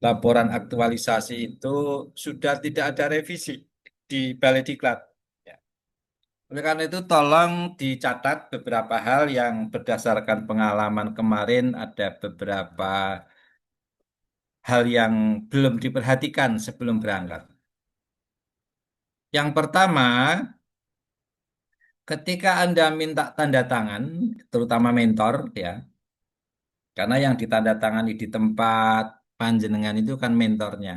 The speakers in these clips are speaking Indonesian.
laporan aktualisasi itu sudah tidak ada revisi di Balai Diklat. Ya. Oleh karena itu, tolong dicatat beberapa hal yang berdasarkan pengalaman kemarin, ada beberapa hal yang belum diperhatikan sebelum berangkat. Yang pertama, ketika Anda minta tanda tangan, terutama mentor, ya, karena yang ditandatangani di tempat panjenengan itu kan mentornya.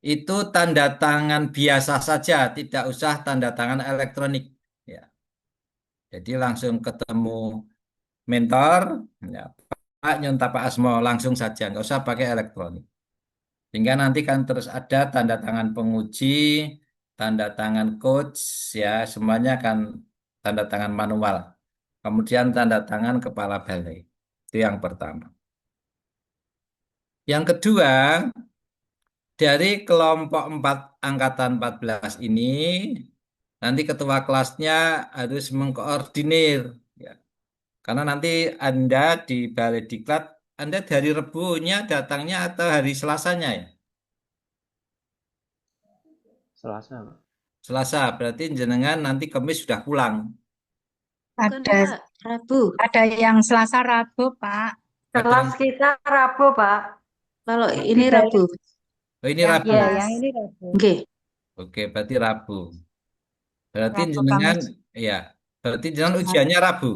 Itu tanda tangan biasa saja, tidak usah tanda tangan elektronik. Ya. Jadi langsung ketemu mentor, ya, Pak Nyunta Pak Asmo langsung saja, nggak usah pakai elektronik. Sehingga nanti kan terus ada tanda tangan penguji, tanda tangan coach, ya semuanya kan tanda tangan manual. Kemudian tanda tangan kepala balai. Itu yang pertama. Yang kedua, dari kelompok 4 angkatan 14 ini, nanti ketua kelasnya harus mengkoordinir. Ya. Karena nanti Anda di Balai Diklat, Anda dari Rebunya datangnya atau hari Selasanya ya? Selasa, Pak. Selasa, berarti jenengan nanti Kamis sudah pulang. Bukan Ada Pak, Rabu. ada yang Selasa Rabu, Pak. Ada Kelas yang, kita Rabu, Pak. Kalau ini Tidak, Rabu. oh ini yang Rabu. Ya, kelas yang ini Rabu. Oke. Oke, berarti Rabu. Berarti Rabu jenengan, Kamis. ya, berarti jenengan Jumat. ujiannya Rabu.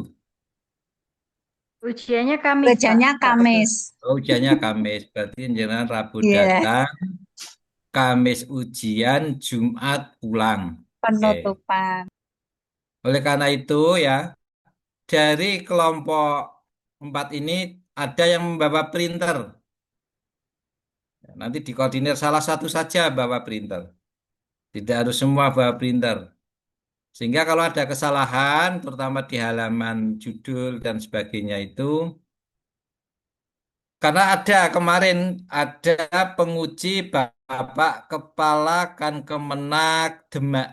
Ujiannya Kamis, Pak. Kerjanya Nggak betul. Kamis. Oh, ujiannya Kamis. Berarti jenengan Rabu Iya, datang, Kamis ujian, Jumat pulang. Oke. penutupan. Oleh karena itu ya, dari kelompok 4 ini ada yang membawa printer. Nanti dikoordinir salah satu saja bawa printer. Tidak harus semua bawa printer. Sehingga kalau ada kesalahan, terutama di halaman judul dan sebagainya itu, karena ada kemarin ada penguji Bapak Kepala Kan Kemenak Demak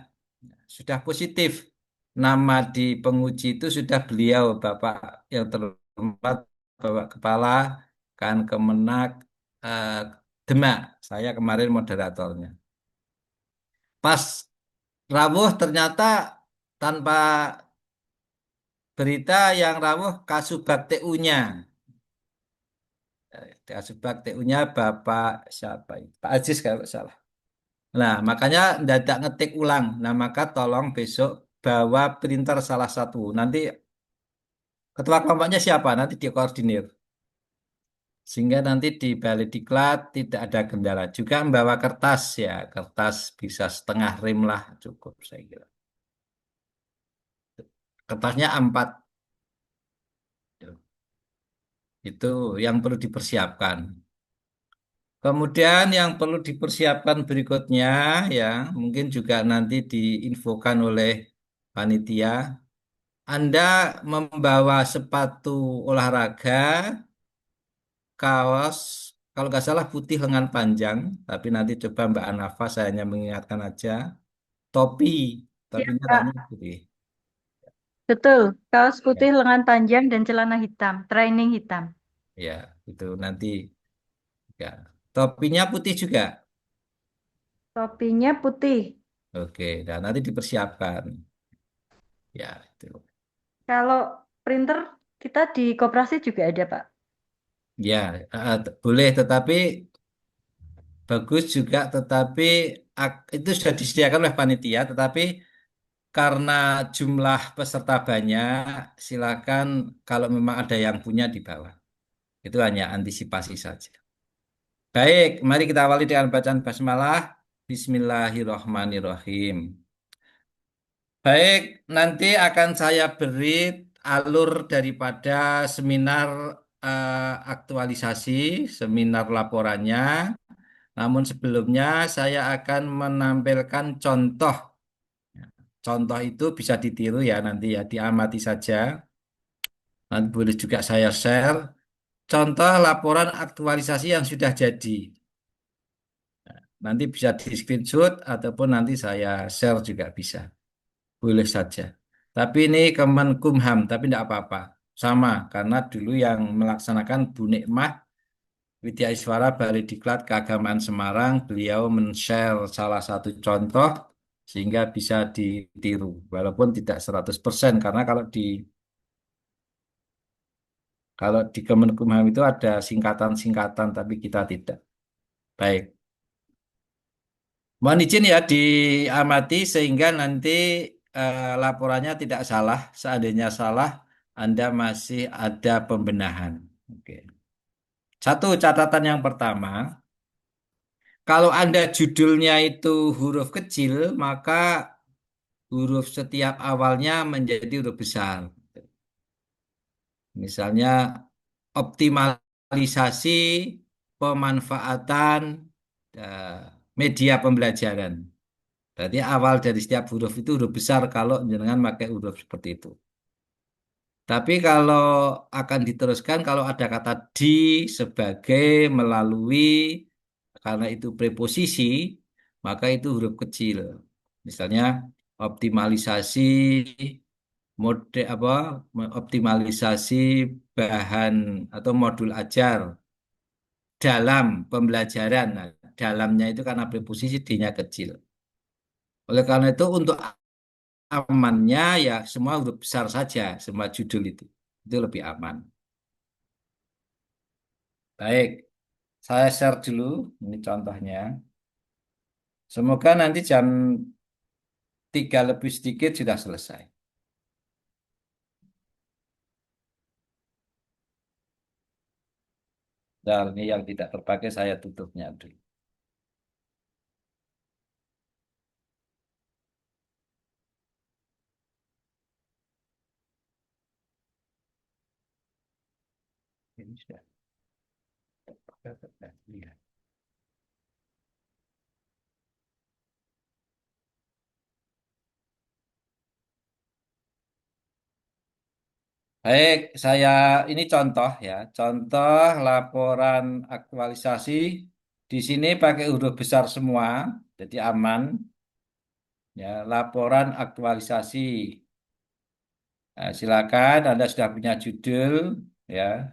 sudah positif. Nama di penguji itu sudah beliau Bapak yang terhormat Bapak Kepala Kan Kemenak eh, Demak. Saya kemarin moderatornya. Pas rawuh ternyata tanpa berita yang rawuh Kasubag TU-nya. Kasubag TU-nya Bapak siapa itu? Pak Aziz kalau nggak salah. Nah, makanya dadak ngetik ulang. Nah, maka tolong besok bawa printer salah satu. Nanti ketua kelompoknya siapa? Nanti dikoordinir. Sehingga nanti di Balai Diklat tidak ada kendala. Juga membawa kertas ya. Kertas bisa setengah rem lah cukup saya kira. Kertasnya A4. Itu yang perlu dipersiapkan. Kemudian yang perlu dipersiapkan berikutnya ya, mungkin juga nanti diinfokan oleh panitia. Anda membawa sepatu olahraga, kaos, kalau nggak salah putih lengan panjang, tapi nanti coba Mbak Anafa, saya hanya mengingatkan aja. Topi, Iya, topinya Pak. tanya putih. Betul. Kaos Ya, putih lengan panjang dan celana hitam. Training hitam. ya, itu nanti ya. Topinya putih juga. Topinya putih. Oke, dan nanti dipersiapkan. Ya, itu. Kalau printer kita di koperasi juga ada, Pak. Ya, boleh, tetapi bagus juga, tetapi itu sudah disediakan oleh panitia, tetapi karena jumlah peserta banyak, silakan kalau memang ada yang punya di bawah. Itu hanya antisipasi saja. Baik, mari kita awali dengan bacaan basmalah. Bismillahirrahmanirrahim. Baik, nanti akan saya beri alur daripada seminar aktualisasi, seminar laporannya. Namun sebelumnya saya akan menampilkan contoh. Contoh itu bisa ditiru ya nanti ya, diamati saja. Nanti boleh juga saya share. Contoh laporan aktualisasi yang sudah jadi. Nanti bisa di screenshot ataupun nanti saya share juga bisa. Boleh saja. Tapi ini Kemenkumham, tapi tidak apa-apa. sama karena dulu yang melaksanakan Bu Nikmah Widya Iswara Balediklat Keagamaan Semarang, beliau men-share salah satu contoh sehingga bisa ditiru walaupun tidak 100% karena kalau di Kemenkumham itu ada singkatan-singkatan tapi kita tidak. Baik. Mohon izin ya diamati sehingga nanti laporannya tidak salah. Seandainya salah, Anda masih ada pembenahan. Oke. Satu catatan yang pertama, kalau Anda judulnya itu huruf kecil, maka huruf setiap awalnya menjadi huruf besar. Misalnya optimalisasi pemanfaatan eh, media pembelajaran. Berarti awal dari setiap huruf itu huruf besar kalau jenengan pakai huruf seperti itu. Tapi kalau akan diteruskan kalau ada kata di, sebagai, melalui, karena itu preposisi, maka itu huruf kecil. Misalnya optimalisasi mode apa optimalisasi bahan atau modul ajar dalam pembelajaran. Nah, dalamnya itu karena preposisi D-nya kecil. Oleh karena itu untuk amannya ya semua huruf besar saja, semua judul itu. Itu lebih aman. Baik, saya share dulu ini contohnya. Semoga nanti jam 3 lebih sedikit sudah selesai. Dan ini yang tidak terpakai saya tutupnya dulu. Ini sudah terpakai. Lihat. Baik, saya ini contoh ya, contoh laporan aktualisasi. Di sini pakai huruf besar semua, jadi aman. Ya, laporan aktualisasi. Nah, silakan Anda sudah punya judul ya.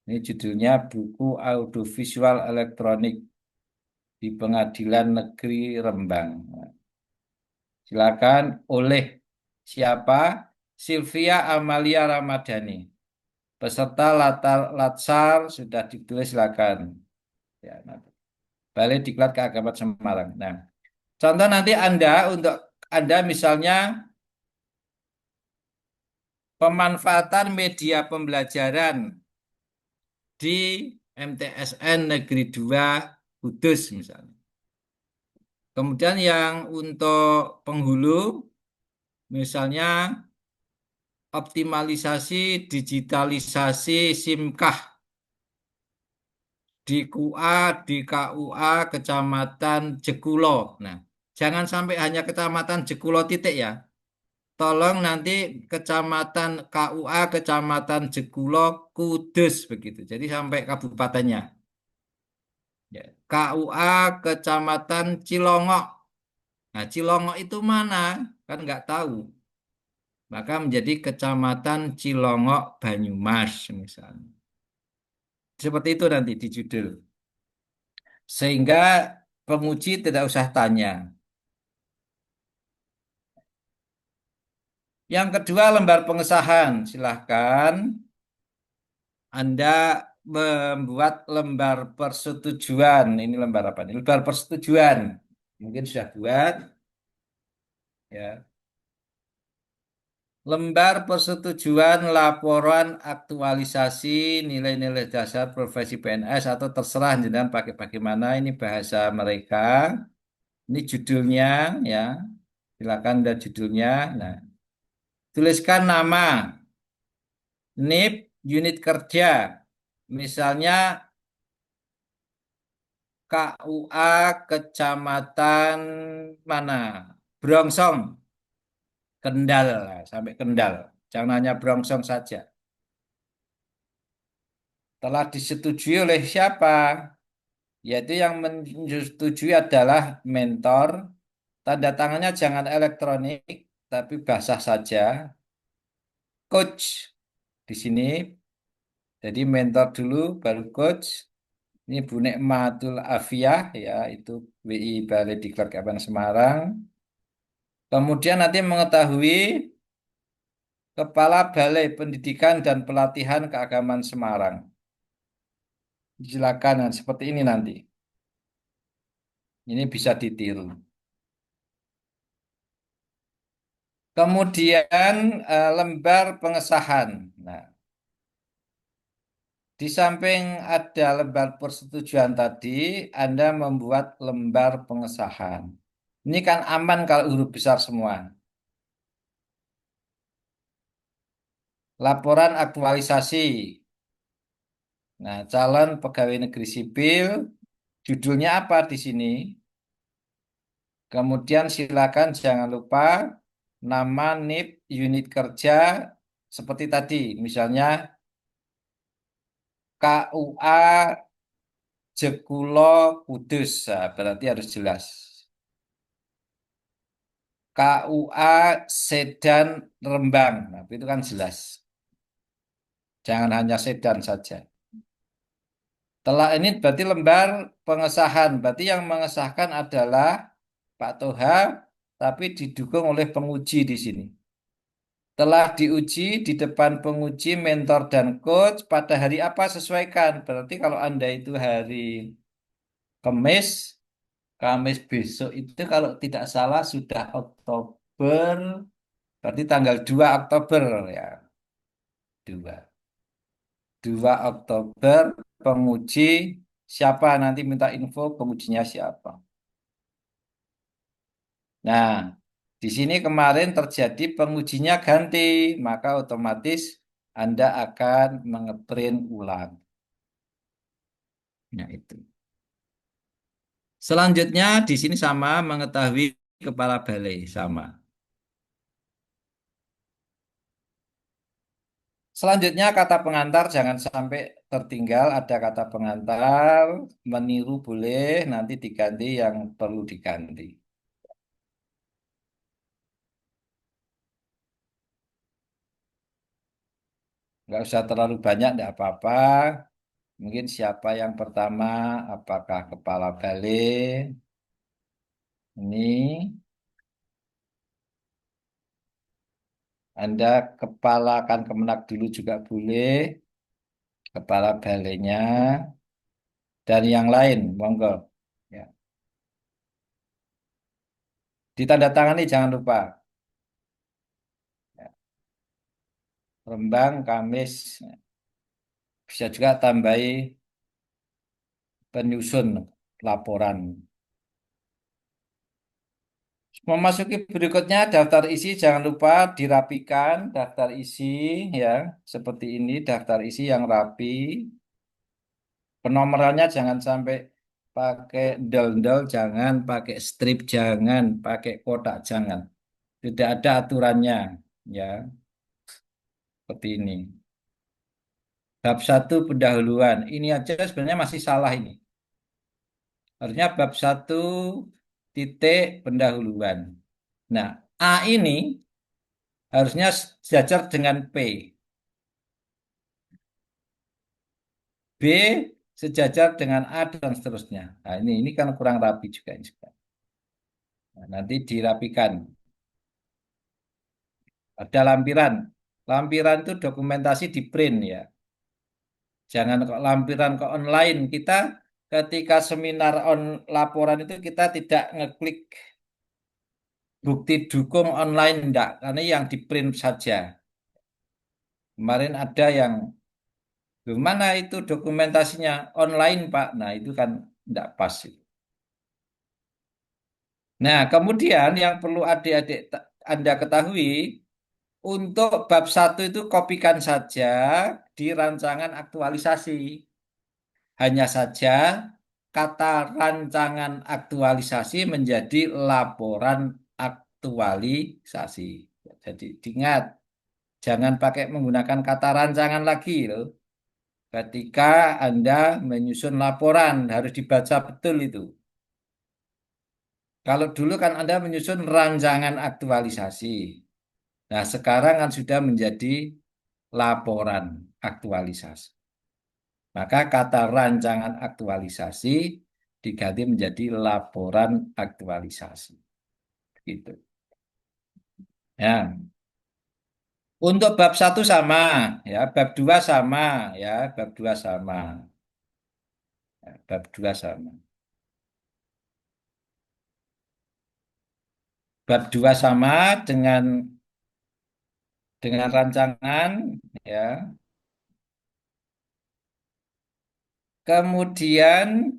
Ini judulnya buku audiovisual elektronik di Pengadilan Negeri Rembang. Nah, silakan oleh siapa? Sylvia Amalia Ramadhani. Peserta Latsar sudah ditulis silakan. Ya, nanti. Balai Diklat Keagamaan Semarang. Nah, contoh nanti untuk Anda misalnya pemanfaatan media pembelajaran di MTSN Negeri 2 Kudus misalnya. Kemudian yang untuk penghulu misalnya optimalisasi digitalisasi SIMKAH di QA, di KUA Kecamatan Jekulo. Nah, jangan sampai hanya Kecamatan Jekulo titik ya. Tolong nanti Kecamatan KUA Kecamatan Jekulo Kudus begitu. Jadi sampai kabupatennya. Ya. KUA Kecamatan Cilongok. Nah, Cilongok itu mana? Kan nggak tahu. Maka menjadi Kecamatan Cilongok Banyumas misalnya. Seperti itu nanti di judul. Sehingga penguji tidak usah tanya. Yang kedua lembar pengesahan. Silahkan Anda membuat lembar persetujuan. Ini lembar apa nih? Lembar persetujuan. Mungkin sudah buat. Ya. Lembar persetujuan laporan aktualisasi nilai-nilai dasar profesi PNS atau terserah jangan pakai bagaimana ini bahasa mereka. Ini judulnya ya. Silakan ada judulnya. Nah, tuliskan nama, NIP, unit kerja. Misalnya KUA Kecamatan mana? Brongsong, Kendal, nah, sampai Kendal. Jangan hanya Brongsong saja. Telah disetujui oleh siapa? Yaitu yang menyetujui adalah mentor. Tanda tangannya jangan elektronik, tapi basah saja. Coach di sini. Jadi mentor dulu, baru coach. Ini Bu Nekmatul Afiah, ya, itu WI Balai Diklat Kabupaten Semarang. Kemudian nanti mengetahui Kepala Balai Pendidikan dan Pelatihan Keagamaan Semarang. Silakan, nah, seperti ini nanti. Ini bisa ditiru. Kemudian lembar pengesahan. Nah, di samping ada lembar persetujuan tadi, Anda membuat lembar pengesahan. Ini kan aman kalau huruf besar semua. Laporan aktualisasi. Nah, calon pegawai negeri sipil, judulnya apa di sini? Kemudian silakan jangan lupa nama NIP unit kerja seperti tadi, misalnya KUA Jekulo Kudus, nah, berarti harus jelas. KUA Sedan Rembang, nah, itu kan jelas. Jangan hanya Sedan saja. Telah ini berarti lembar pengesahan, berarti yang mengesahkan adalah Pak Toha, tapi didukung oleh penguji di sini. Telah diuji di depan penguji, mentor, dan coach pada hari apa sesuaikan. Berarti kalau Anda itu hari Kamis, Kamis besok itu kalau tidak salah sudah Oktober, berarti tanggal 2 Oktober ya. 2 Oktober penguji siapa, nanti minta info pengujinya siapa. Nah, di sini kemarin terjadi pengujinya ganti, maka otomatis Anda akan mengeprint ulang. Nah, itu. Selanjutnya di sini sama mengetahui kepala balai sama. Selanjutnya kata pengantar jangan sampai tertinggal, ada kata pengantar, meniru boleh, nanti diganti yang perlu diganti. Nggak usah terlalu banyak, nggak apa-apa. Mungkin siapa yang pertama, apakah kepala balai, ini Anda kepalakan Kemenak dulu juga boleh, kepala balainya, dan yang lain, monggo. Ya. Ditandatangani jangan lupa. Ya. Rembang, Kamis, bisa juga tambahi penyusun laporan. Memasuki berikutnya daftar isi jangan lupa dirapikan daftar isi ya seperti ini daftar isi yang rapi. Penomorannya jangan sampai pakai del-del, jangan pakai strip, jangan pakai kotak, jangan. Tidak ada aturannya ya seperti ini. Bab 1 pendahuluan. Ini aja sebenarnya masih salah ini. Harusnya bab 1 titik pendahuluan. Nah, A ini harusnya sejajar dengan P. B sejajar dengan A dan seterusnya. Nah, ini kan kurang rapi juga ini. Nah, nanti dirapikan. Ada lampiran. Lampiran itu dokumentasi di print ya. Jangan kok lampiran ke online. Kita ketika seminar laporan itu kita tidak ngeklik bukti dukung online enggak, karena yang di print saja. Kemarin ada yang mana itu dokumentasinya online Pak. Nah, itu kan enggak pas. Nah, kemudian yang perlu adik-adik Anda ketahui, untuk bab 1 itu kopikan saja di rancangan aktualisasi. Hanya saja kata rancangan aktualisasi menjadi laporan aktualisasi. Jadi diingat, jangan pakai menggunakan kata rancangan lagi loh. Ketika Anda menyusun laporan harus dibaca betul itu. Kalau dulu kan Anda menyusun rancangan aktualisasi. Nah, sekarang kan sudah menjadi laporan aktualisasi. Maka kata rancangan aktualisasi diganti menjadi laporan aktualisasi. Gitu. Ya. Untuk bab 1 sama, ya, bab 2 sama, ya, bab 2 sama. Ya, bab 2 sama. Bab 2 sama dengan rancangan, ya. Kemudian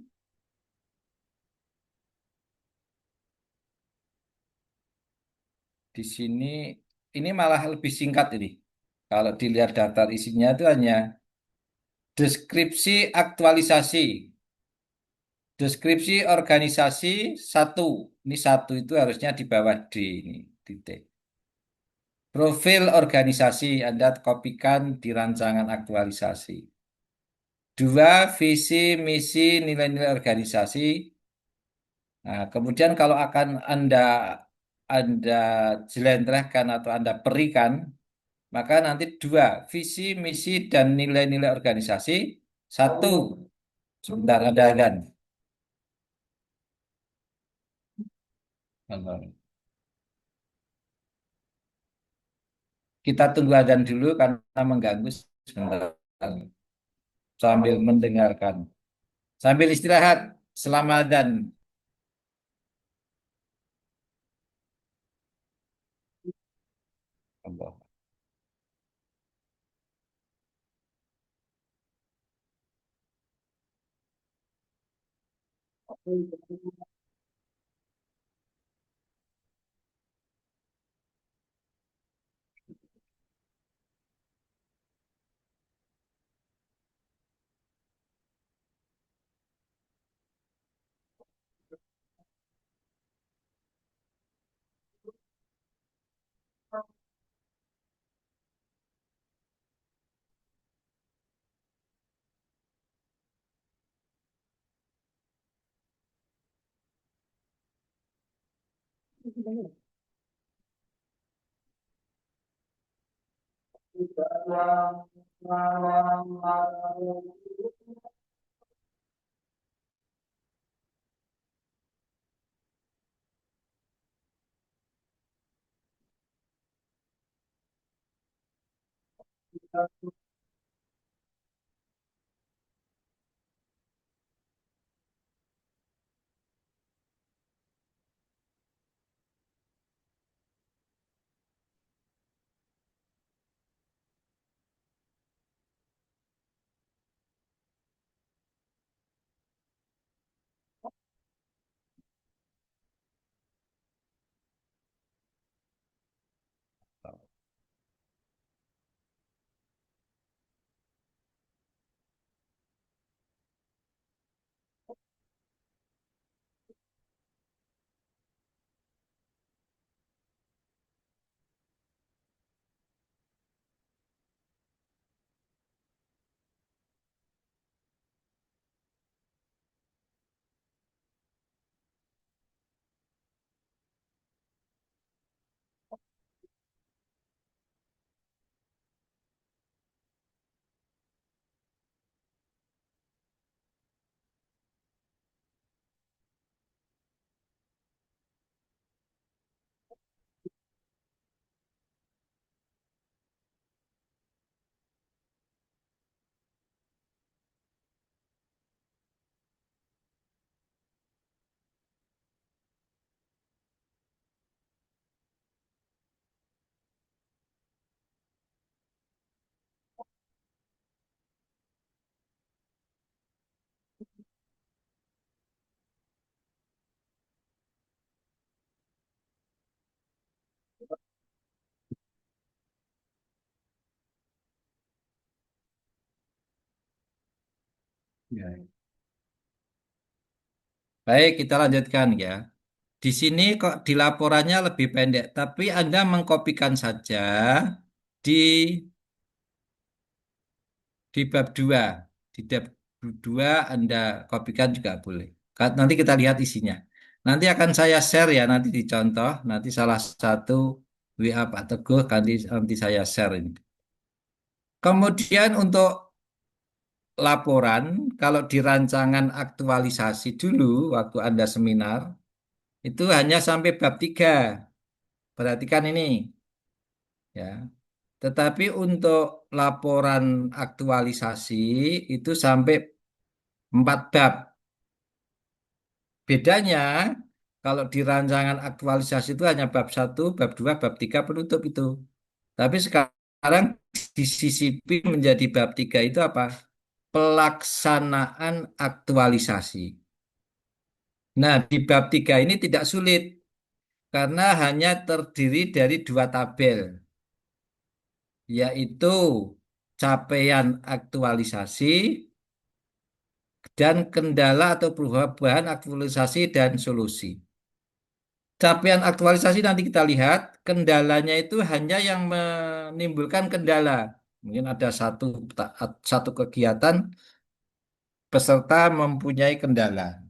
di sini ini malah lebih singkat ini. Kalau dilihat daftar isinya itu hanya deskripsi aktualisasi, deskripsi organisasi satu. Ini satu itu harusnya di bawah D ini, titik. Profil organisasi Anda kopikan di rancangan aktualisasi. Dua, visi, misi, nilai-nilai organisasi. Nah, kemudian kalau akan Anda jelentrehkan atau Anda perikan, maka nanti dua, visi, misi, dan nilai-nilai organisasi. Satu, sebentar ada kan. Kita tunggu adzan dulu karena mengganggu sebentar. Sambil mendengarkan. Sambil istirahat selama adzan. Allah. Ya. Baik, kita lanjutkan ya. Di sini kok di laporannya lebih pendek, tapi Anda mengkopikan saja di bab 2. Di bab 2 Anda kopikan juga boleh. Nanti kita lihat isinya. Nanti akan saya share ya, nanti dicontoh. Nanti salah satu WA Pak Teguh nanti saya share ini. Kemudian untuk laporan, kalau di rancangan aktualisasi dulu waktu Anda seminar, itu hanya sampai bab 3. Perhatikan ini, ya. Tetapi untuk laporan aktualisasi itu sampai 4 bab. Bedanya, kalau di rancangan aktualisasi itu hanya bab 1, bab 2, bab 3 penutup itu. Tapi sekarang disisipi menjadi bab 3 itu apa? Pelaksanaan aktualisasi. Nah, di bab 3 ini tidak sulit karena hanya terdiri dari 2 tabel, yaitu capaian aktualisasi dan kendala atau perubahan aktualisasi dan solusi. Capaian aktualisasi nanti kita lihat, kendalanya itu hanya yang menimbulkan kendala. Mungkin ada satu kegiatan peserta mempunyai kendala.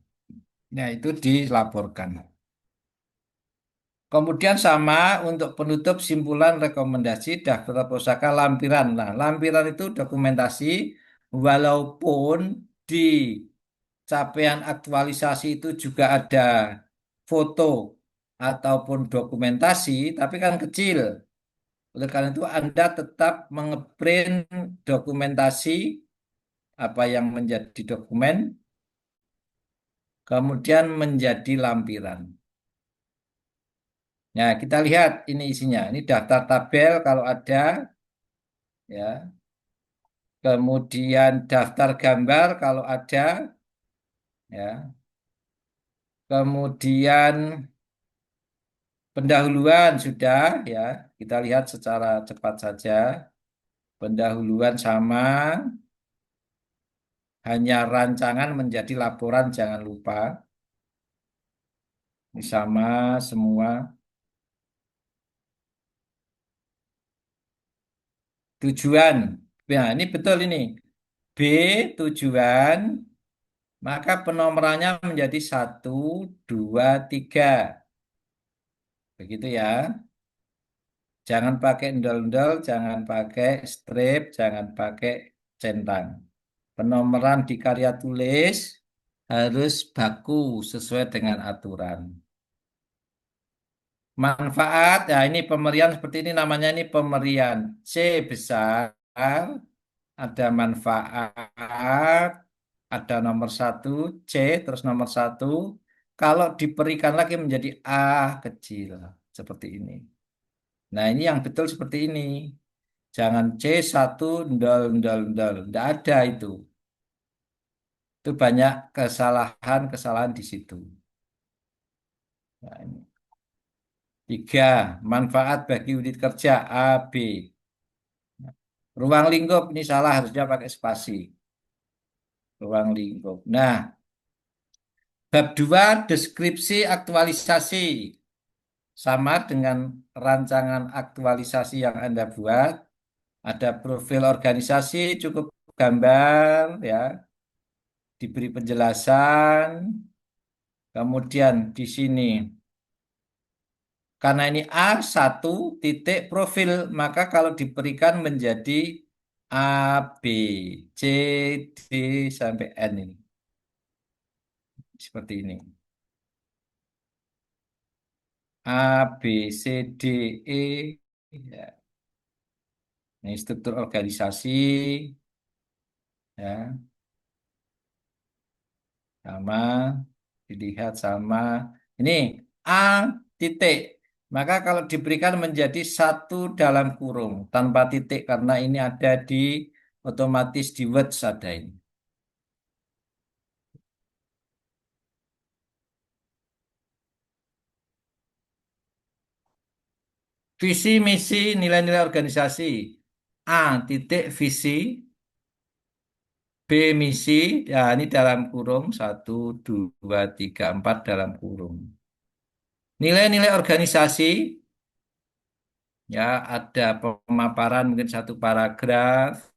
Nah, itu dilaporkan. Kemudian sama untuk penutup simpulan rekomendasi daftar pusaka lampiran. Nah, lampiran itu dokumentasi walaupun di capaian aktualisasi itu juga ada foto ataupun dokumentasi, tapi kan kecil. Oleh karena itu Anda tetap mengeprint dokumentasi apa yang menjadi dokumen, kemudian menjadi lampiran. Nah, kita lihat ini isinya. Ini daftar tabel kalau ada, ya. Kemudian daftar gambar kalau ada, ya. Kemudian pendahuluan sudah, ya. Kita lihat secara cepat saja. Pendahuluan sama, hanya rancangan menjadi laporan, jangan lupa. Ini sama semua. Tujuan. Nah, ini betul ini. B, tujuan. Maka penomorannya menjadi 1, 2, 3. Begitu ya. Jangan pakai endol-endol, jangan pakai strip, jangan pakai centang. Penomoran di karya tulis harus baku sesuai dengan aturan. Manfaat, ya ini pemerian seperti ini namanya ini pemerian. C besar, ada manfaat, ada nomor 1, C, terus nomor 1. Kalau diberikan lagi menjadi A kecil, seperti ini. Nah ini yang betul seperti ini. Jangan C1, ndol, ndol, ndol. Tidak ada itu. Itu banyak kesalahan-kesalahan di situ. Nah, ini. 3, manfaat bagi unit kerja A, B. Ruang lingkup ini salah, harusnya pakai spasi. Ruang lingkup. Nah, bab 2, deskripsi aktualisasi. Sama dengan rancangan aktualisasi yang Anda buat. Ada profil organisasi, cukup gambar, ya. Diberi penjelasan. Kemudian di sini, karena ini A1 titik profil, maka kalau diberikan menjadi A, B, C, D, sampai N ini. Seperti ini. A, B, C, D, E. Ya. Ini struktur organisasi. Ya, sama. Dilihat sama. Ini A titik. Maka kalau diberikan menjadi 1 dalam kurung. Tanpa titik karena ini ada di otomatis di Word ada ini. Visi, misi, nilai-nilai organisasi. A titik visi, B misi, ya ini dalam kurung 1, 2, 3, 4 dalam kurung. Nilai-nilai organisasi, ya ada pemaparan mungkin 1 paragraf.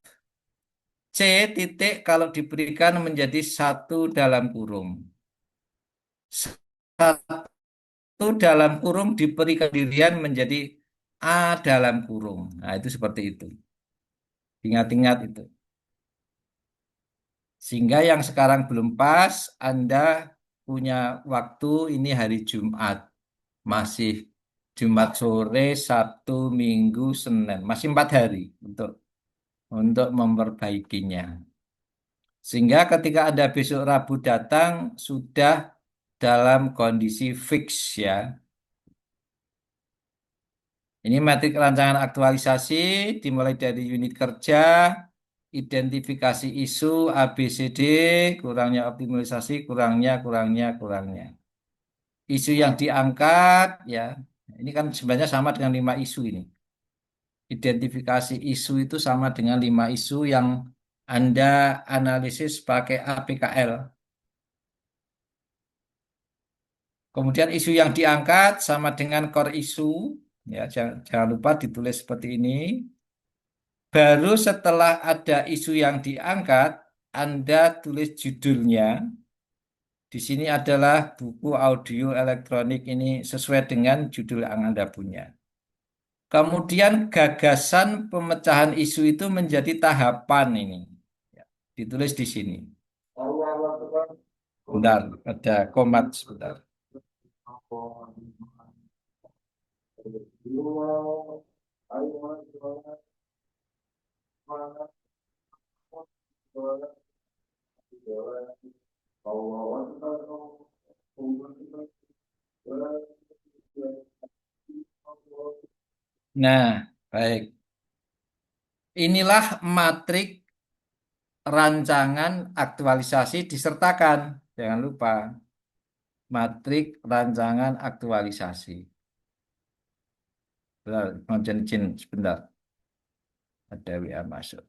C titik kalau diberikan menjadi 1 dalam kurung. 1 dalam kurung diberikan dirian menjadi A dalam kurung. Nah itu seperti itu. Ingat-ingat itu. Sehingga yang sekarang belum pas, Anda punya waktu ini hari Jumat. Masih Jumat sore, Sabtu, Minggu, Senin. Masih 4 hari untuk memperbaikinya. Sehingga ketika Anda besok Rabu datang, sudah dalam kondisi fix ya. Ini matrik rancangan aktualisasi dimulai dari unit kerja, identifikasi isu ABCD, kurangnya optimalisasi, kurangnya. Isu yang diangkat ya, ini kan sebenarnya sama dengan 5 isu ini. Identifikasi isu itu sama dengan 5 isu yang Anda analisis pakai APKL. Kemudian isu yang diangkat sama dengan core isu, ya jangan lupa ditulis seperti ini. Baru setelah ada isu yang diangkat, Anda tulis judulnya. Di sini adalah buku audio elektronik ini sesuai dengan judul yang Anda punya. Kemudian gagasan pemecahan isu itu menjadi tahapan ini. Ya, ditulis di sini. Bentar, ada komat sebentar. Nah, baik. Inilah matrik rancangan aktualisasi disertakan. Jangan lupa. Matrik rancangan aktualisasi. Bentar, mohon izin sebentar. Ada WA masuk.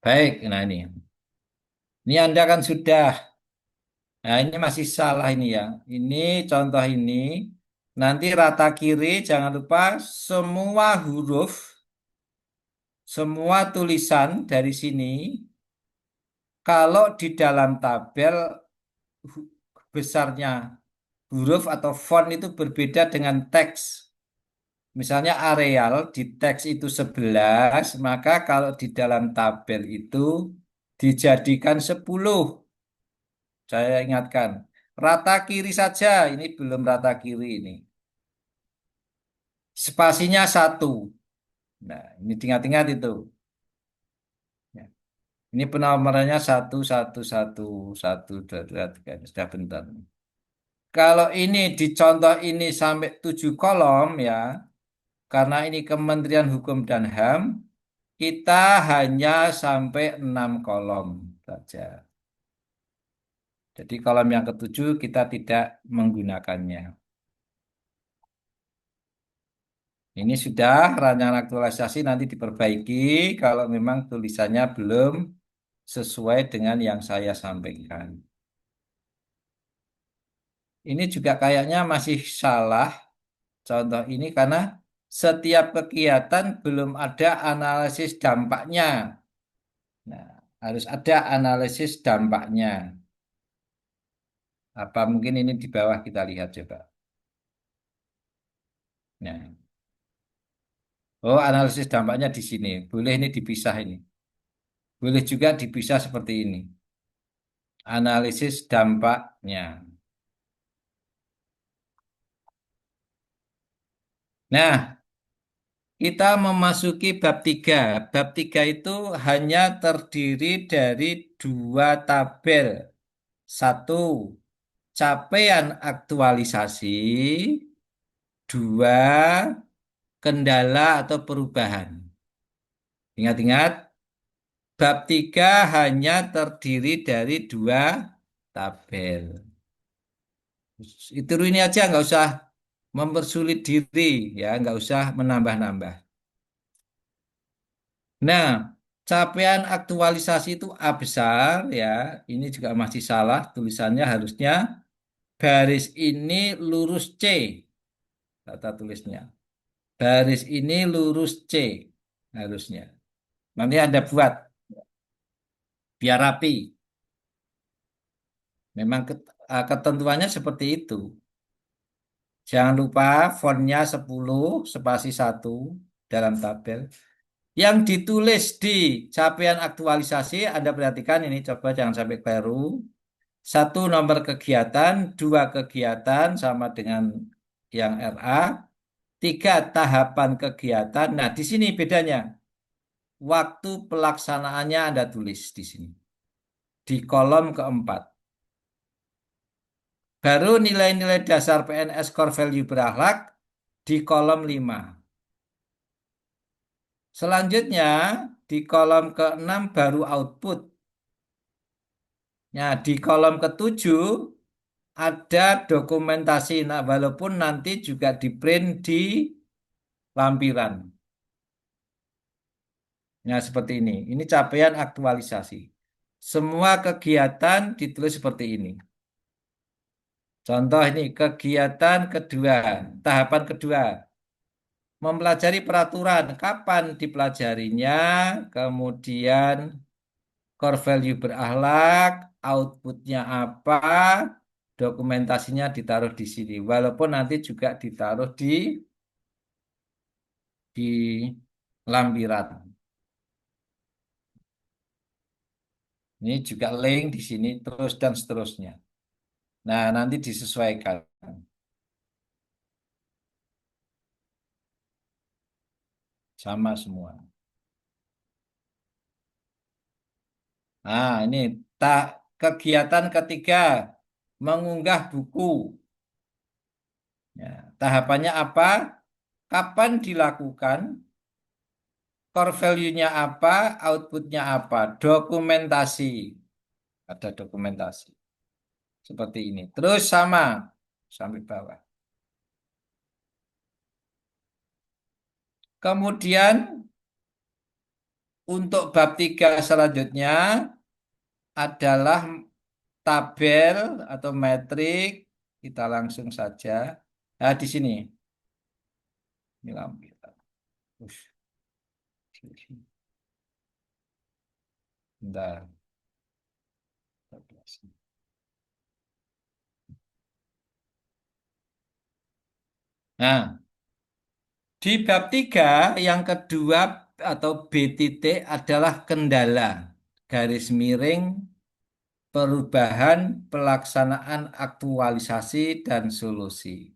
Baik, nah ini. Ini Anda kan sudah. Nah, ini masih salah ini ya. Ini contoh ini. Nanti rata kiri jangan lupa semua huruf, semua tulisan dari sini. Kalau di dalam tabel besarnya huruf atau font itu berbeda dengan teks. Misalnya areal di teks itu 11, maka kalau di dalam tabel itu dijadikan 10. Saya ingatkan, rata kiri saja, ini belum rata kiri ini. Spasinya 1. Nah, ini ingat-ingat itu. Ya. Ini penomorannya 1, 1, 1, 1, 2, 3, 4. Sudah bentar. Kalau ini di contoh ini sampai 7 kolom ya, karena ini Kementerian Hukum dan HAM, kita hanya sampai 6 kolom saja. Jadi kolom yang ketujuh kita tidak menggunakannya. Ini sudah rancangan aktualisasi nanti diperbaiki kalau memang tulisannya belum sesuai dengan yang saya sampaikan. Ini juga kayaknya masih salah contoh ini karena setiap kegiatan belum ada analisis dampaknya. Nah, harus ada analisis dampaknya. Apa mungkin ini di bawah kita lihat coba. Nah, oh analisis dampaknya di sini. Boleh ini dipisah ini. Boleh juga dipisah seperti ini. Analisis dampaknya. Nah, kita memasuki bab 3. Bab 3 itu hanya terdiri dari 2 tabel. Satu, capaian aktualisasi. Dua, kendala atau perubahan. Ingat-ingat, bab 3 hanya terdiri dari 2 tabel. Itu ini aja, nggak usah mempersulit diri, ya, nggak usah menambah-nambah. Nah, capaian aktualisasi itu A besar, ya. Ini juga masih salah, tulisannya harusnya garis ini lurus C, tata tulisnya. Garis ini lurus C, harusnya. Nanti Anda buat, biar rapi. Memang ketentuannya seperti itu. Jangan lupa fontnya 10 spasi 1 dalam tabel. Yang ditulis di capaian aktualisasi, Anda perhatikan ini, coba jangan sampai keliru. 1 nomor kegiatan, 2 kegiatan sama dengan yang RA, 3 tahapan kegiatan. Nah, di sini bedanya. Waktu pelaksanaannya Anda tulis di sini. Di kolom keempat. Baru nilai-nilai dasar PNS Core Value berakhlak di kolom 5. Selanjutnya, di kolom ke-6 baru output. Nah, di kolom ke-7 ada dokumentasi. Nah, walaupun nanti juga di print di lampiran. Nah, seperti ini. Ini capaian aktualisasi. Semua kegiatan ditulis seperti ini. Contoh ini, kegiatan kedua, tahapan kedua. Mempelajari peraturan, kapan dipelajarinya, kemudian core value berakhlak, outputnya apa, dokumentasinya ditaruh di sini. Walaupun nanti juga ditaruh di lampiran. Ini juga link di sini terus dan seterusnya. Nah, nanti disesuaikan. Sama semua. Nah, ini tak kegiatan ketiga mengunggah buku. Ya, tahapannya apa? Kapan dilakukan? Core value-nya apa? Outputnya apa? Dokumentasi. Ada dokumentasi. Seperti ini. Terus sama. Sampai bawah. Kemudian untuk bab 3 selanjutnya adalah tabel atau metrik. Kita langsung saja. Nah, di sini. Ini lampiran. Ush. Bentar. Nah, di bab 3 yang kedua atau B titik adalah kendala. Garis miring perubahan pelaksanaan aktualisasi dan solusi.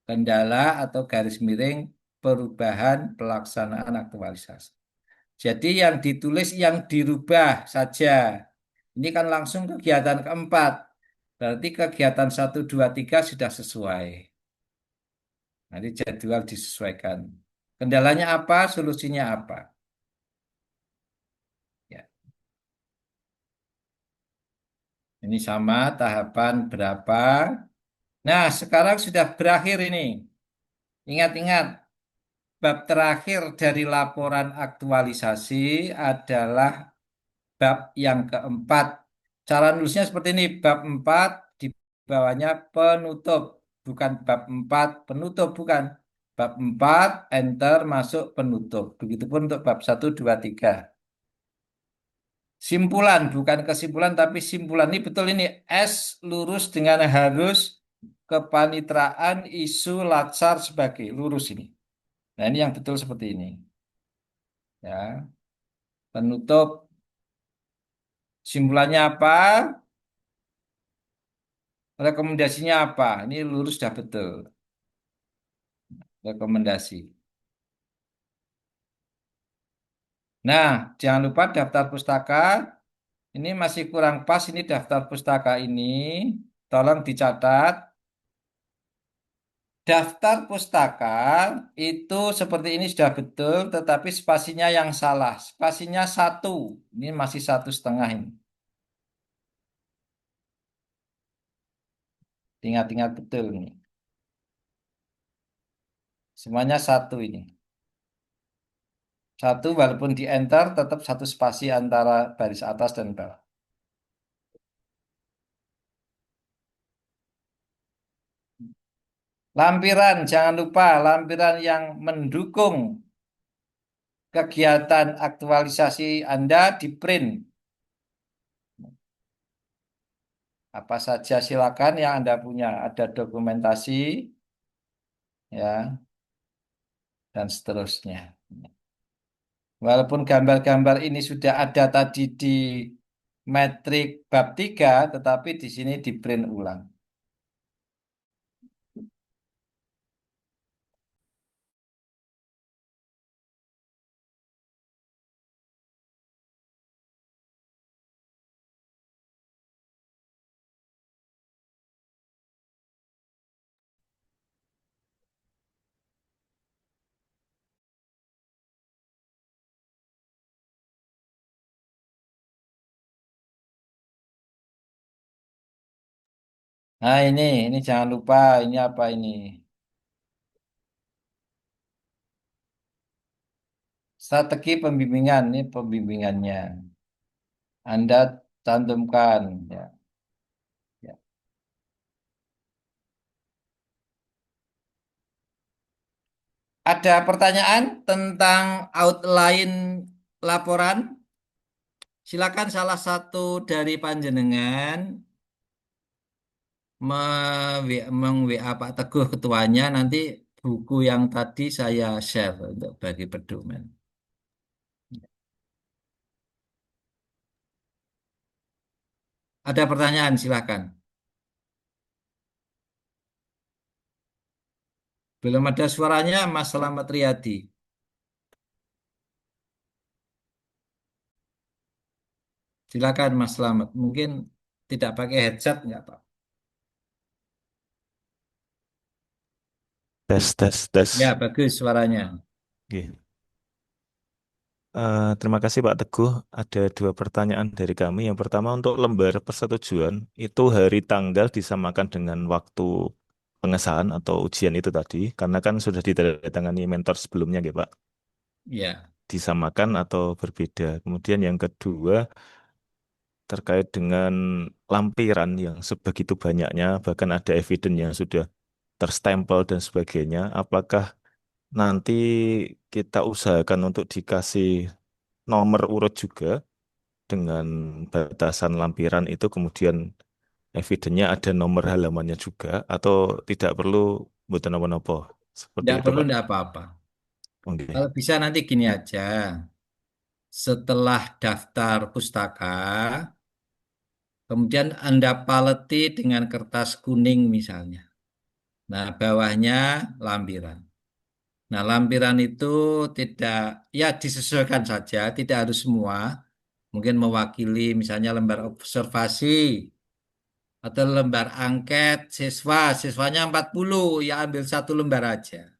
Kendala atau garis miring perubahan pelaksanaan aktualisasi. Jadi yang ditulis yang dirubah saja. Ini kan langsung kegiatan keempat. Berarti kegiatan 1, 2, 3 sudah sesuai. Nanti jadwal disesuaikan. Kendalanya apa, solusinya apa. Ya. Ini sama tahapan berapa. Nah, sekarang sudah berakhir ini. Ingat-ingat, bab terakhir dari laporan aktualisasi adalah bab yang keempat. Cara nulisnya seperti ini, bab 4 di bawahnya penutup. Bukan bab 4 penutup, bukan. Bab 4, enter, masuk, penutup. Begitupun untuk bab 1, 2, 3. Simpulan, bukan kesimpulan, tapi simpulan. Ini betul ini. S lurus dengan harus kepanitraan isu latsar sebagai lurus ini. Nah, ini yang betul seperti ini. Ya, penutup. Simpulannya apa? Rekomendasinya apa? Ini lurus sudah betul. Rekomendasi. Nah, jangan lupa daftar pustaka. Ini masih kurang pas ini daftar pustaka ini. Tolong dicatat. Daftar pustaka itu seperti ini sudah betul, tetapi spasinya yang salah. Spasinya 1. Ini masih 1,5 ini. Ingat-ingat betul ini. Semuanya 1 ini. 1 walaupun di enter tetap 1 spasi antara baris atas dan bawah. Lampiran, jangan lupa lampiran yang mendukung kegiatan aktualisasi Anda di print. Apa saja silakan yang Anda punya. Ada dokumentasi, ya, dan seterusnya. Walaupun gambar-gambar ini sudah ada tadi di metrik bab 3, tetapi di sini di print ulang. Nah, ini jangan lupa, ini apa ini? Strategi pembimbingan, ini pembimbingannya. Anda cantumkan, ya. Ya. Ada pertanyaan tentang outline laporan? Silakan salah satu dari panjenengan meng-WA Pak Teguh ketuanya, nanti buku yang tadi saya share untuk bagi pedoman. Ada pertanyaan, silakan. Belum ada suaranya, Mas Slamet Riyadi. Silakan, Mas Slamet. Mungkin tidak pakai headset, nggak Pak? Tes, tes, tes. Ya, bagus suaranya. Oke. Terima kasih Pak Teguh. Ada dua pertanyaan dari kami. Yang pertama untuk lembar persetujuan, itu hari tanggal disamakan dengan waktu pengesahan atau ujian itu tadi, karena kan sudah ditandatangani mentor sebelumnya, ya Pak. Ya, Disamakan atau berbeda. Kemudian yang kedua, terkait dengan lampiran yang sebegitu banyaknya, bahkan ada evidence yang sudah terstempel dan sebagainya. Apakah nanti kita usahakan untuk dikasih nomor urut juga dengan batasan lampiran itu, kemudian evidence-nya ada nomor halamannya juga, atau tidak perlu mboten napa-napa seperti tidak itu perlu, Pak. tidak apa-apa. Oke. Kalau bisa nanti gini aja. Setelah daftar pustaka, kemudian Anda paleti dengan kertas kuning misalnya. Nah, bawahnya lampiran. Nah, lampiran itu tidak, ya disesuaikan saja, tidak harus semua. Mungkin mewakili misalnya lembar observasi atau lembar angket siswa, siswanya 40, ya ambil satu lembar aja.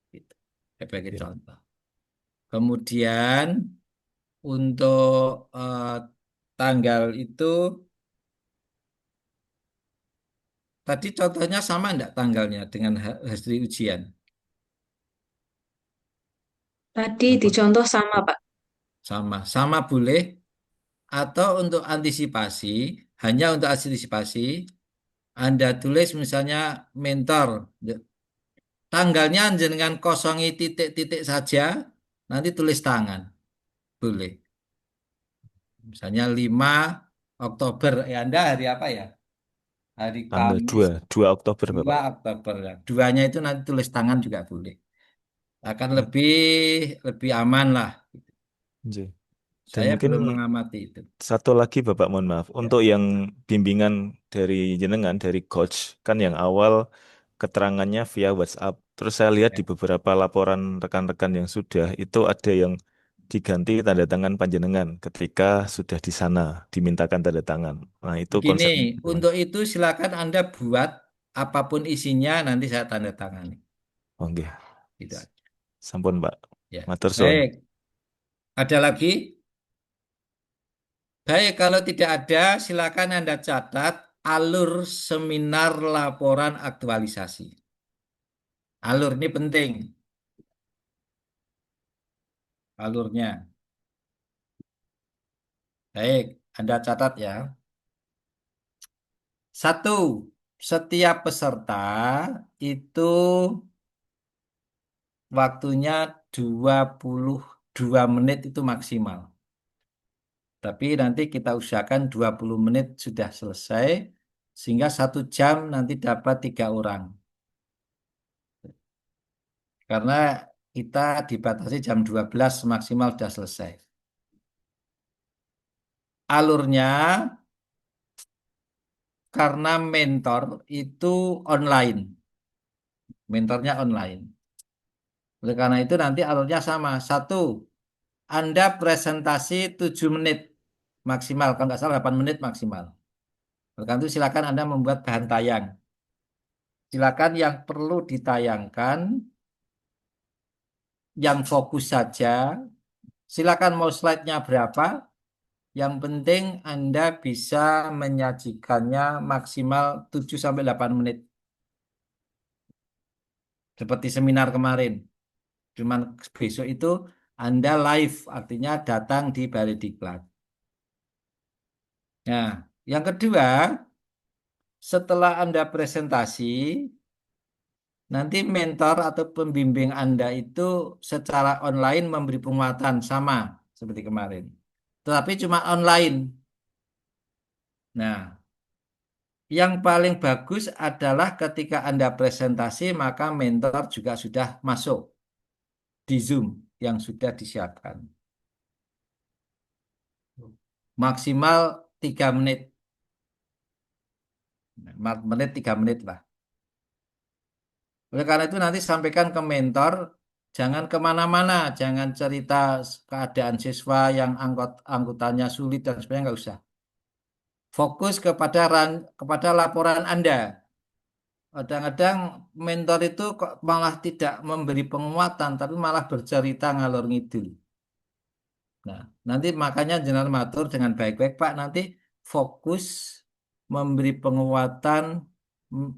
Gitu. Sebagai Ya. contoh. Kemudian untuk tanggal itu, tadi contohnya sama enggak tanggalnya dengan hasil ujian? Tadi Apa? dicontoh sama, Pak. Sama, sama boleh. Atau untuk antisipasi, hanya untuk antisipasi, Anda tulis misalnya mentor, tanggalnya dengan kosongi titik-titik saja, nanti tulis tangan, boleh. Misalnya 5 Oktober, ya Anda hari apa ya? Hari Tanggal Kamis, 2 Oktober 2 Bapak. Oktober. Ya. Duanya itu nanti tulis tangan juga boleh. Akan Hmm, lebih lebih aman lah. nggih. Dan Saya mungkin belum mengamati itu. satu lagi Bapak, mohon maaf. Ya, Untuk yang bimbingan dari jenengan, dari coach, kan yang awal keterangannya via WhatsApp. Terus saya lihat ya. di beberapa laporan rekan-rekan yang sudah, itu ada yang diganti tanda tangan panjenengan ketika sudah di sana, dimintakan tanda tangan. Nah, itu Begini, konsepnya gimana? untuk itu silakan Anda buat apapun isinya, nanti saya tanda tangani. Oke, Gitu aja. sampun Pak. Ya, Matur suwun. baik. Ada lagi? Baik, kalau tidak ada, silakan Anda catat alur seminar laporan aktualisasi. Alur ini penting, alurnya. Baik, Anda catat ya. Satu, setiap peserta itu waktunya 22 menit itu maksimal. Tapi nanti kita usahakan 20 menit sudah selesai. Sehingga 1 jam nanti dapat 3 orang. Karena kita dibatasi jam 12 maksimal sudah selesai. Alurnya karena mentor itu online. Mentornya online. Oleh karena itu nanti alurnya sama. 1, Anda presentasi 7 menit maksimal. Kalau nggak salah 8 menit maksimal. Oleh karena itu silakan Anda membuat bahan tayang. Silakan yang perlu ditayangkan, yang fokus saja. Silakan mau slide-nya berapa. Yang penting Anda bisa menyajikannya maksimal 7-8 menit. Seperti seminar kemarin. Cuman besok itu Anda live, artinya datang di Balai Diklat. Nah, yang kedua, setelah Anda presentasi, nanti mentor atau pembimbing Anda itu secara online memberi penguatan sama seperti kemarin. Tetapi cuma online. Nah, yang paling bagus adalah ketika Anda presentasi, maka mentor juga sudah masuk di Zoom yang sudah disiapkan. Maksimal 3 menit. 4 menit, 3 menit lah. Oleh karena itu nanti sampaikan ke mentor, jangan kemana-mana, jangan cerita keadaan siswa yang angkutannya sulit dan sebagainya, nggak usah. Fokus kepada laporan Anda. Kadang-kadang mentor itu kok malah tidak memberi penguatan, tapi malah bercerita ngalor ngidul. Nah, nanti makanya jenengan matur dengan baik-baik, Pak, nanti fokus memberi penguatan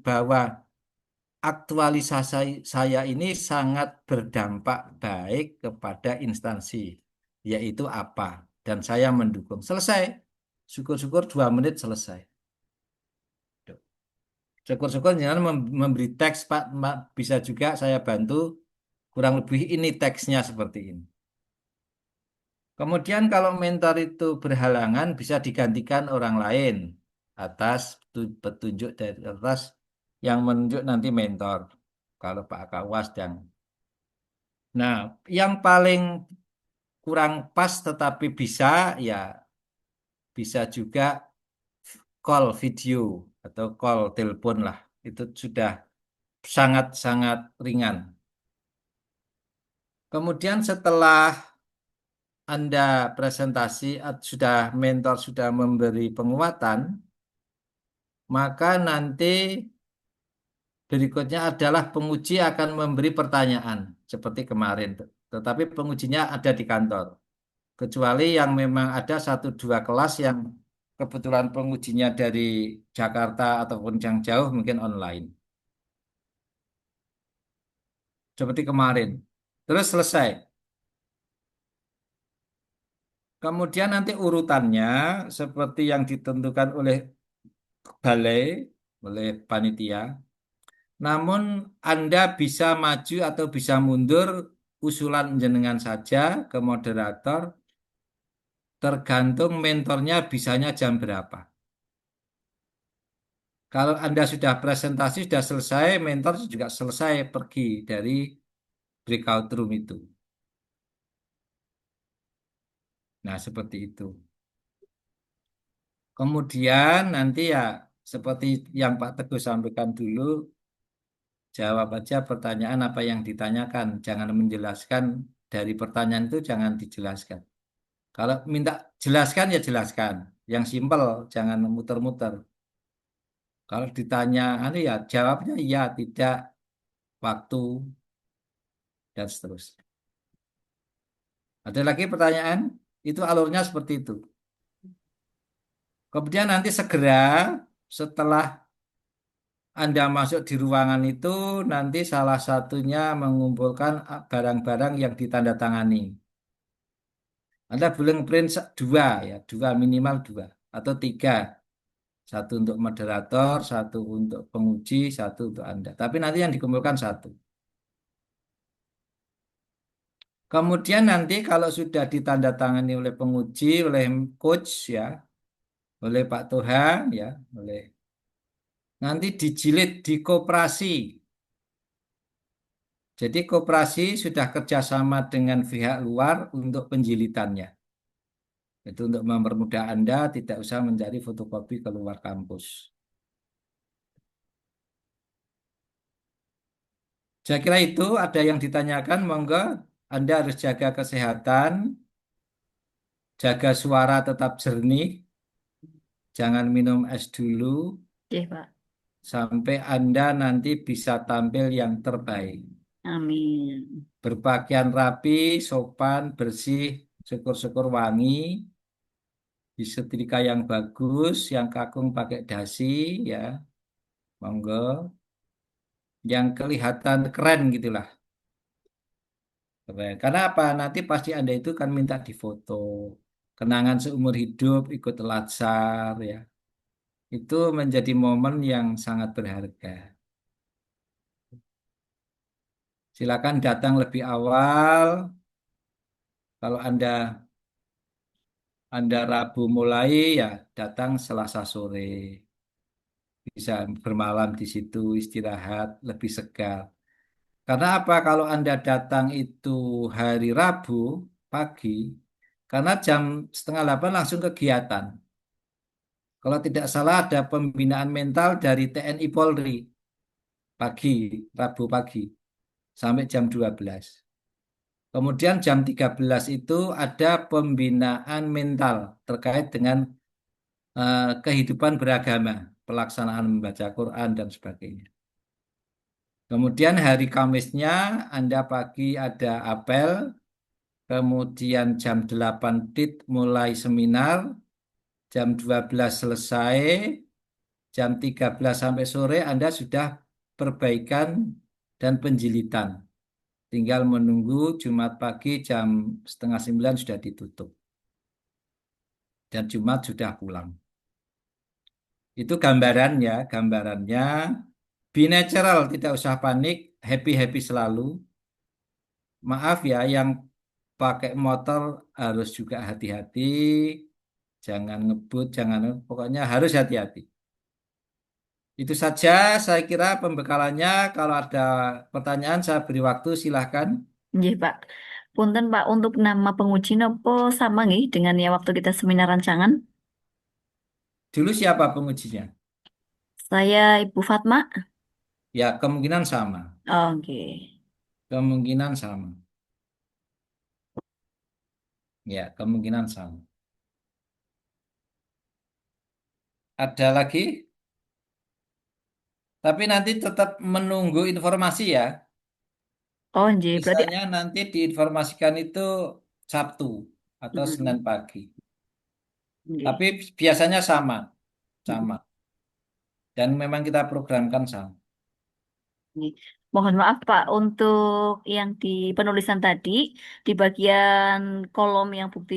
bahwa aktualisasi saya ini sangat berdampak baik kepada instansi, yaitu apa, dan saya mendukung. Selesai. Syukur-syukur 2 menit selesai. Syukur-syukur jangan memberi teks, Pak, bisa juga saya bantu, kurang lebih ini teksnya seperti ini. Kemudian kalau mentor itu berhalangan bisa digantikan orang lain atas petunjuk dari atas yang menunjuk nanti mentor. Kalau Pak Kawas dan nah, yang paling kurang pas tetapi bisa ya bisa juga call video atau call telepon lah. Itu sudah sangat-sangat ringan. Kemudian setelah Anda presentasi sudah mentor sudah memberi penguatan, maka nanti berikutnya adalah penguji akan memberi pertanyaan seperti kemarin. Tetapi pengujinya ada di kantor. Kecuali yang memang ada 1-2 kelas yang kebetulan pengujinya dari Jakarta ataupun yang jauh mungkin online. Seperti kemarin. Terus selesai. Kemudian nanti urutannya seperti yang ditentukan oleh balai, oleh panitia. Namun Anda bisa maju atau bisa mundur usulan jenengan saja ke moderator, tergantung mentornya bisanya jam berapa. Kalau Anda sudah presentasi, sudah selesai, mentor juga selesai pergi dari breakout room itu. Nah, seperti itu. Kemudian nanti ya, seperti yang Pak Teguh sampaikan dulu, jawab aja pertanyaan apa yang ditanyakan. Jangan menjelaskan dari pertanyaan itu, jangan dijelaskan. Kalau minta jelaskan ya jelaskan. Yang simpel, jangan muter-muter. Kalau ditanya, anu ya jawabnya iya, tidak, waktu, dan seterusnya. Ada lagi pertanyaan? Itu alurnya seperti itu. Kemudian nanti segera setelah Anda masuk di ruangan itu, nanti salah satunya mengumpulkan barang-barang yang ditandatangani. Anda boleh print 2 ya, 2 minimal 2 atau 3. Satu untuk moderator, satu untuk penguji, satu untuk Anda. Tapi nanti yang dikumpulkan 1. Kemudian nanti kalau sudah ditandatangani oleh penguji, oleh coach ya, oleh Pak Toha ya, oleh nanti dijilid di koperasi. Jadi koperasi sudah kerjasama dengan pihak luar untuk penjilitannya. Itu untuk mempermudah Anda tidak usah mencari fotokopi keluar kampus. Saya kira itu ada yang ditanyakan, monggo Anda harus jaga kesehatan, jaga suara tetap jernih, jangan minum es dulu, Oke, Pak. sampai Anda nanti bisa tampil yang terbaik. Amin. Berpakaian rapi, sopan, bersih, syukur-syukur wangi, disetrika yang bagus, yang kakung pakai dasi, ya, monggo. Yang kelihatan keren gitulah. Keren. Karena apa? Nanti pasti Anda itu kan minta difoto. Kenangan seumur hidup ikut latsar ya. Itu menjadi momen yang sangat berharga. Silakan datang lebih awal. Kalau Anda Rabu mulai ya datang Selasa sore. Bisa bermalam di situ istirahat lebih segar. Karena apa? Kalau Anda datang itu hari Rabu pagi, karena jam setengah 8 langsung kegiatan. Kalau tidak salah ada pembinaan mental dari TNI Polri pagi, Rabu pagi sampai jam 12. Kemudian jam 13 itu ada pembinaan mental terkait dengan kehidupan beragama, pelaksanaan membaca Quran dan sebagainya. Kemudian hari Kamisnya Anda pagi ada apel, kemudian jam 8 tit mulai seminar, jam 12 selesai, jam 13 sampai sore Anda sudah perbaikan dan penjilitan. Tinggal menunggu Jumat pagi jam setengah 9 sudah ditutup. Dan Jumat sudah pulang. Itu gambarannya. Be natural, tidak usah panik, happy-happy selalu. Maaf ya, yang pakai motor harus juga hati-hati, jangan ngebut, pokoknya harus hati-hati. Itu saja saya kira pembekalannya. Kalau ada pertanyaan saya beri waktu silahkan. Nggih, Pak. Punten, Pak, untuk nama penguji nopo sama nggih dengan ya waktu kita seminar rancangan? Dulu siapa pengujinya? Saya Ibu Fatma. Ya kemungkinan sama. Oke. Kemungkinan sama. Ya kemungkinan sama. Ada lagi? Tapi nanti tetap menunggu informasi ya. Oh, nggih, berarti Misalnya nanti diinformasikan itu Sabtu atau Senin mm, pagi. nggih. Tapi biasanya sama. Dan memang kita programkan sama. Nggih. Mohon maaf Pak, untuk yang di penulisan tadi, di bagian kolom yang bukti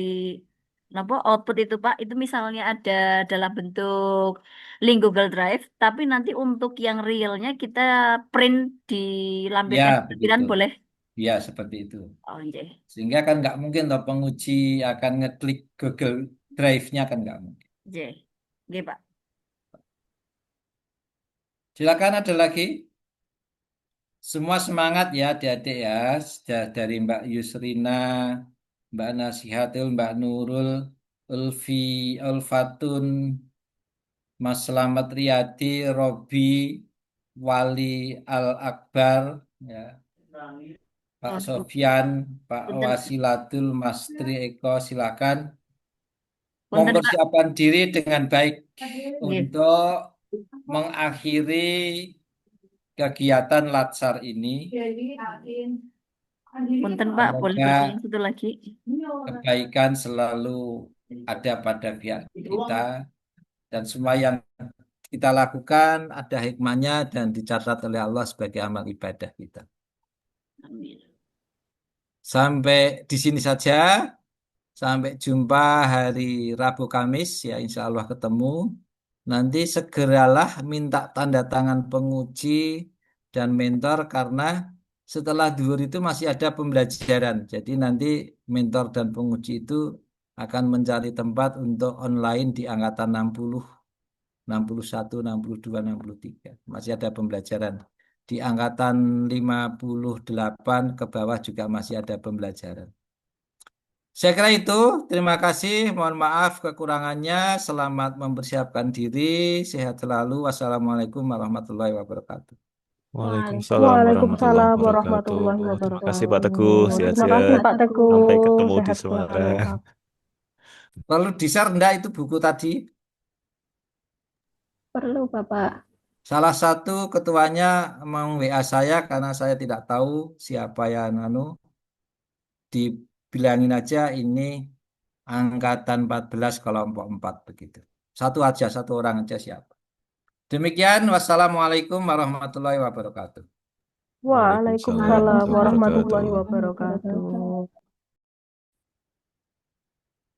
apa output itu Pak, itu misalnya ada dalam bentuk link Google Drive, tapi nanti untuk yang realnya kita print Ya dilampirkan di parkiran begitu. boleh? Ya seperti itu. Oh, iya. Sehingga kan nggak mungkin toh penguji akan ngeklik Google Drive-nya kan nggak mungkin. Iya. Iya, Pak. Silakan ada lagi. Semua semangat ya adik-adik ya. Dari Mbak Yusrina, Mbak Nasihatul, Mbak Nurul, Ulfi, Ulfatun, Mas Slamet Riyadi, Robi, Wali Al-Akbar, ya, Pak Oh, Sofyan, Pak punten, Wasilatul, Mas Tri Eko, silakan punten Pak. mempersiapkan diri dengan baik Iya. untuk mengakhiri kegiatan Latsar ini. Punten Pak, boleh Semoga bertanya satu lagi? kebaikan selalu ada pada pihak kita dan semua yang kita lakukan ada hikmahnya dan dicatat oleh Allah sebagai amal ibadah kita. Amin. Sampai di sini saja. Sampai jumpa hari Rabu Kamis ya insya Allah ketemu. Nanti segeralah minta tanda tangan penguji dan mentor karena setelah duhur itu masih ada pembelajaran. Jadi nanti mentor dan penguji itu akan mencari tempat untuk online di angkatan 60 61, 62, 63. Masih ada pembelajaran. Di angkatan 58 ke bawah juga masih ada pembelajaran. Saya kira itu. Terima kasih. Mohon maaf kekurangannya. Selamat mempersiapkan diri. Sehat selalu. Wassalamualaikum warahmatullahi wabarakatuh. Waalaikumsalam warahmatullahi Waalaikumsalam wabarakatuh. warahmatullahi Terima kasih Pak wabarakatuh. Teguh, Terima kasih sehat-sehat. Pak Teguh. Sampai ketemu di Sehat selalu, Semarang. Pak. Lalu di-share enggak itu buku tadi? Perlu, Bapak. Salah satu ketuanya meng-WA saya karena saya tidak tahu siapa yang dibilangin aja ini angkatan 14 kelompok 4 begitu. Satu aja, satu orang aja siapa. Demikian, wassalamualaikum warahmatullahi wabarakatuh. Waalaikumsalam Waalaikumsalam warahmatullahi warahmatullahi wabarakatuh. wabarakatuh.